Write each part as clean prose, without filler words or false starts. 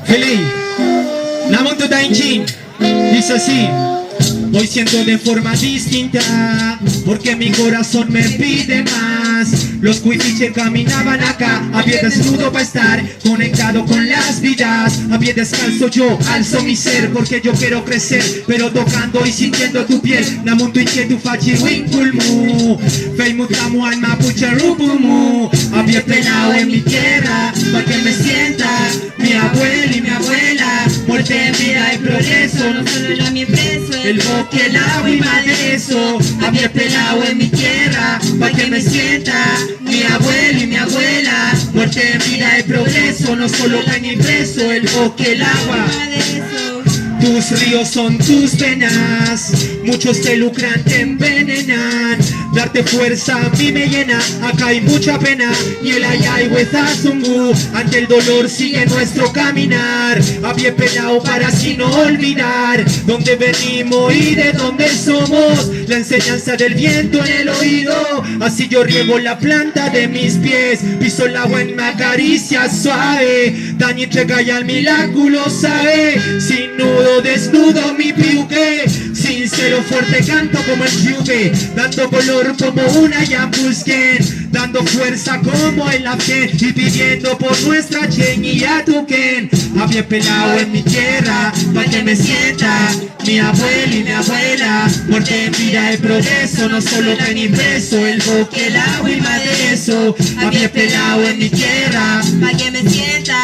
Hey, la monto da Inchin, dice así. Hoy siento de forma distinta, porque mi corazón me pide más. Los cuifiches caminaban acá, a pie desnudo para estar conectado con las vidas. A pie descalzo yo alzo mi ser, porque yo quiero crecer, pero tocando y sintiendo tu piel. La monto y que tu fachi winkulmu, feimutamu al mapuche rupumu. A pie pelado en mi tierra, pa' que me sienta mi abuelo y mi abuela. Muerte, vida y progreso, no solo la mi preso, el bosque, el agua y más de eso. A pie pelado en mi tierra, pa' que me sienta mi abuelo y mi abuela. Muerte, vida y progreso, no solo pen y preso, el bosque, el agua. Tus ríos son tus penas, muchos te lucran, te envenenan. Darte fuerza a mí me llena, acá hay mucha pena. Y el ayay huezazungu, ante el dolor sigue nuestro caminar. A pie pelado para así no olvidar dónde venimos y de dónde somos. La enseñanza del viento en el oído, así yo riego la planta de mis pies. Piso el agua en mi caricia suave, daño entrega y al milagro sabe. Sin nudo desnudo mi piuque, sincero fuerte canto como el yuque, dando color como una yambusquen, dando fuerza como el afgen y pidiendo por nuestra chen y atuquen. A pie pelado en mi tierra, pa' que me sienta mi abuelo y mi abuela. Muerte, vida y progreso, no solo pen y preso, el bosque, el agua y más de eso. A pie pelado en mi tierra, pa' que me sienta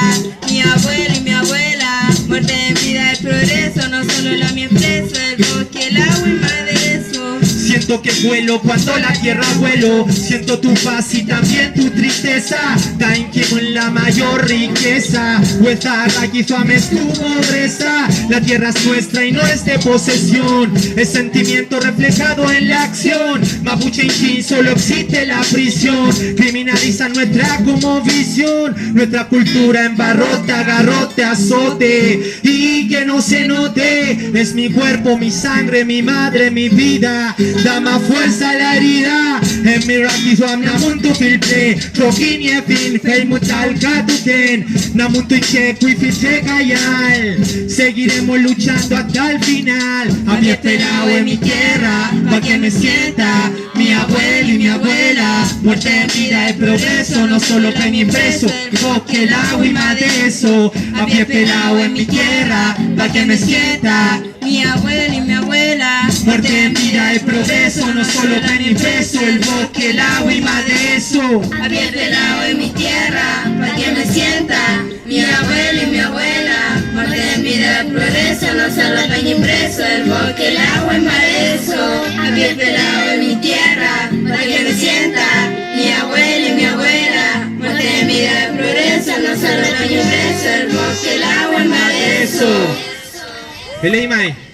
mi abuelo y mi abuela. Muerte, vida y progreso, no solo la mi preso, el bosque, el agua y más de eso. Siento que vuelo cuando la tierra vuelo, siento tu paz y también tu tristeza. Tainquimo en la mayor riqueza, hueza raquizuame es tu pobreza. La tierra es nuestra y no es de posesión, es sentimiento reflejado en la acción. Mapuche Inchin solo existe la prisión, criminalizan nuestra como visión. Nuestra cultura en barrota, garrote, azote, y que no se note. Es mi cuerpo, mi sangre, mi madre, mi vida. Da más fuerza a la herida. En mi raquizuam namuntu filtre, troquini e fin, feimutal katuten. Namuntu y checo y filtre cayal. Seguiremos luchando hasta el final. A pie pelado en mi tierra, pa' que me sienta mi abuelo y mi abuela. Muerte, vida y progreso, no solo pen y preso, bosque, el agua y más de eso. A pie pelado en mi tierra, pa' que me sienta mi abuelo y mi abuela. muerte, vida y progreso, no solo pen y preso, el bosque, el agua y más de eso. A pie pelado en mi tierra, pa' que me sienta mi abuelo y mi abuela. Muerte, vida y progreso, no solo pen y preso, el bosque, el agua y más de eso. A pie pelado en mi tierra, pa' que me sienta mi abuelo y mi abuela. Muerte, vida y progreso, no solo pen y preso, el bosque, el agua y más de eso. Hello, Imai.